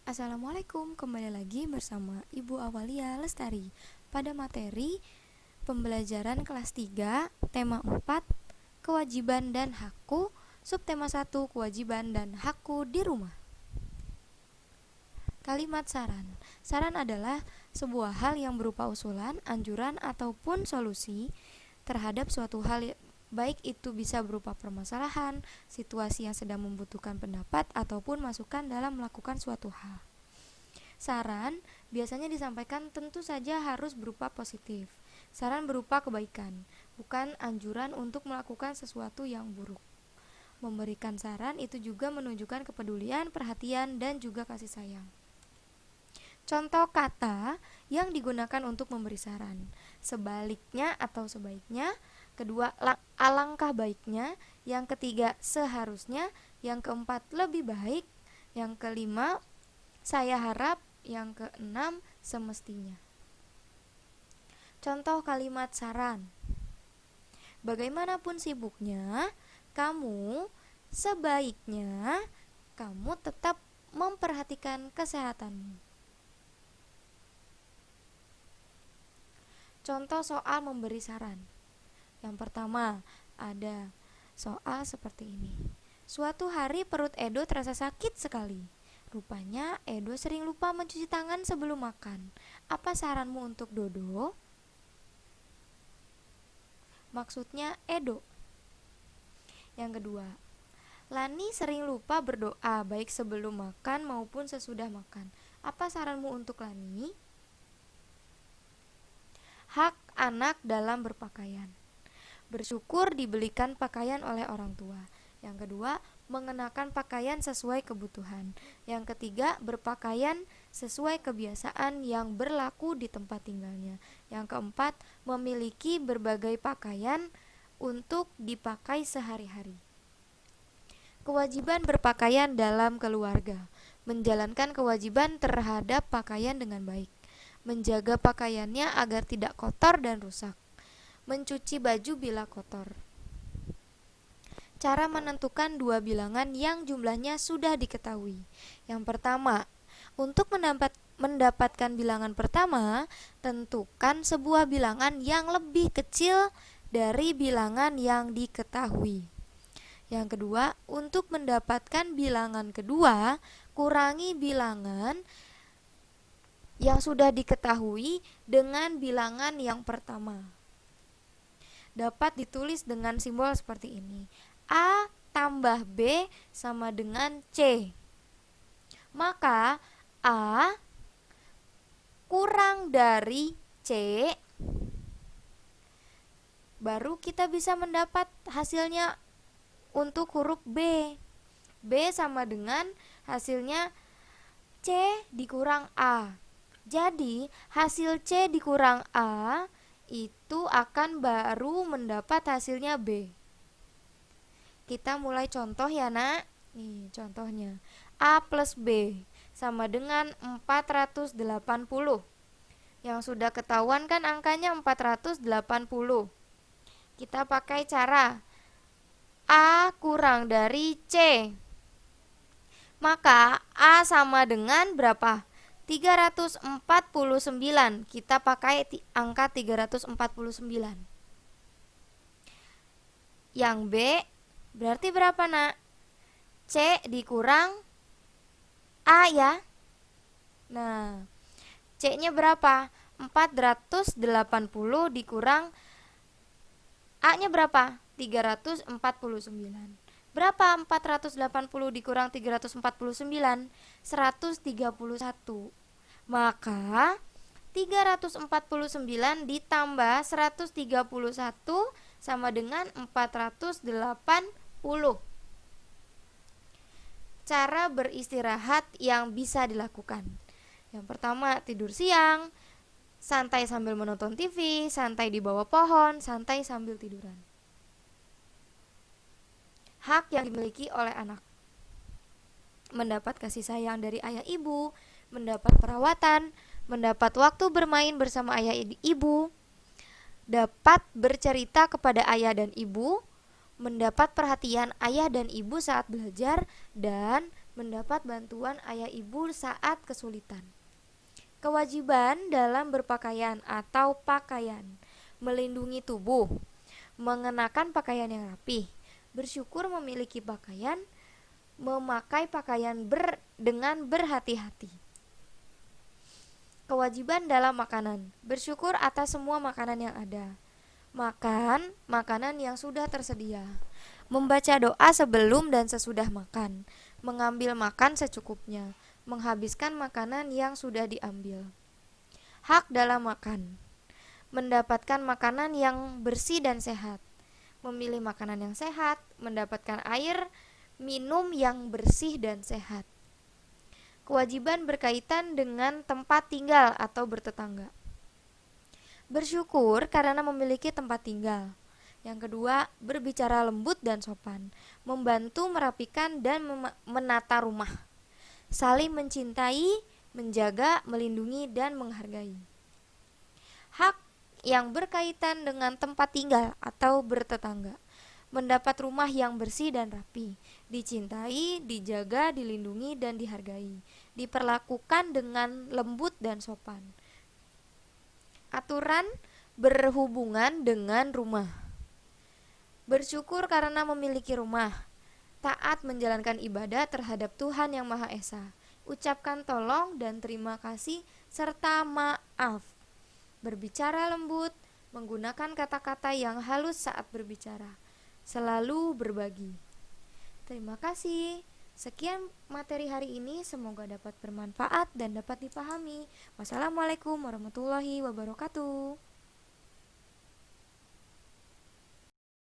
Assalamualaikum, kembali lagi bersama Ibu Awalia Lestari pada materi pembelajaran kelas 3, tema 4, kewajiban dan hakku, subtema 1, kewajiban dan hakku di rumah. Kalimat saran. Saran adalah sebuah hal yang berupa usulan, anjuran, ataupun solusi terhadap suatu hal, baik itu bisa berupa permasalahan, situasi yang sedang membutuhkan pendapat, ataupun masukan dalam melakukan suatu hal. Saran biasanya disampaikan tentu saja harus berupa positif. Saran berupa kebaikan, bukan anjuran untuk melakukan sesuatu yang buruk. Memberikan saran itu juga menunjukkan kepedulian, perhatian, dan juga kasih sayang. Contoh kata yang digunakan untuk memberi saran: sebaliknya atau sebaiknya, kedua alangkah baiknya, yang ketiga seharusnya, yang keempat lebih baik, yang kelima saya harap, yang keenam semestinya. Contoh kalimat saran: bagaimanapun sibuknya, sebaiknya kamu tetap memperhatikan kesehatanmu. Contoh soal memberi saran. Yang pertama, ada soal seperti ini. Suatu hari perut Edo terasa sakit sekali. Rupanya Edo sering lupa mencuci tangan sebelum makan. Apa saranmu untuk Dodo? Maksudnya Edo. Yang kedua, Lani sering lupa berdoa baik sebelum makan maupun sesudah makan. Apa saranmu untuk Lani? Hak anak dalam berpakaian. Bersyukur dibelikan pakaian oleh orang tua. Yang kedua, mengenakan pakaian sesuai kebutuhan. Yang ketiga, berpakaian sesuai kebiasaan yang berlaku di tempat tinggalnya. Yang keempat, memiliki berbagai pakaian untuk dipakai sehari-hari. Kewajiban berpakaian dalam keluarga. Menjalankan kewajiban terhadap pakaian dengan baik. Menjaga pakaiannya agar tidak kotor dan rusak. Mencuci baju bila kotor. Cara menentukan dua bilangan yang jumlahnya sudah diketahui. Yang pertama, untuk mendapatkan bilangan pertama, tentukan sebuah bilangan yang lebih kecil dari bilangan yang diketahui. Yang kedua, untuk mendapatkan bilangan kedua, kurangi bilangan yang sudah diketahui dengan bilangan yang pertama. Dapat ditulis dengan simbol seperti ini. A tambah B sama dengan C. Maka A kurang dari C, baru kita bisa mendapat hasilnya untuk huruf B. B sama dengan hasilnya C dikurang A. Jadi hasil C dikurang A itu akan baru mendapat hasilnya B. Kita mulai contoh ya nak. Nih contohnya, A plus B sama dengan 480. Yang sudah ketahuan kan angkanya 480. Kita pakai cara A kurang dari C. Maka A sama dengan berapa? 349. Kita pakai angka 349. Yang B berarti berapa nak? C dikurang A ya. Nah, C nya berapa? 480 dikurang A nya berapa? 349. Berapa 480 dikurang 349? 131. Maka 349 ditambah 131 sama dengan 480. Cara beristirahat yang bisa dilakukan. Yang pertama, tidur siang, santai sambil menonton TV, santai di bawah pohon, santai sambil tiduran. Hak yang dimiliki oleh anak: mendapat kasih sayang dari ayah ibu, mendapat perawatan, mendapat waktu bermain bersama ayah ibu, dapat bercerita kepada ayah dan ibu, mendapat perhatian ayah dan ibu saat belajar, dan mendapat bantuan ayah ibu saat kesulitan. Kewajiban dalam berpakaian atau pakaian, melindungi tubuh, mengenakan pakaian yang rapih, bersyukur memiliki pakaian, memakai pakaian dengan berhati-hati. Kewajiban dalam makanan, bersyukur atas semua makanan yang ada, makan makanan yang sudah tersedia, membaca doa sebelum dan sesudah makan, mengambil makan secukupnya, menghabiskan makanan yang sudah diambil. Hak dalam makan, mendapatkan makanan yang bersih dan sehat, memilih makanan yang sehat, mendapatkan air minum yang bersih dan sehat. Kewajiban berkaitan dengan tempat tinggal atau bertetangga. Bersyukur karena memiliki tempat tinggal. Yang kedua, berbicara lembut dan sopan, membantu merapikan dan menata rumah, saling mencintai, menjaga, melindungi, dan menghargai. Hak yang berkaitan dengan tempat tinggal atau bertetangga, mendapat rumah yang bersih dan rapi, dicintai, dijaga, dilindungi, dan dihargai, diperlakukan dengan lembut dan sopan. Aturan berhubungan dengan rumah. Bersyukur karena memiliki rumah, taat menjalankan ibadah terhadap Tuhan Yang Maha Esa, ucapkan tolong dan terima kasih serta maaf, berbicara lembut, menggunakan kata-kata yang halus saat berbicara, selalu berbagi. Terima kasih. Sekian materi hari ini, semoga dapat bermanfaat dan dapat dipahami. Wassalamualaikum warahmatullahi wabarakatuh.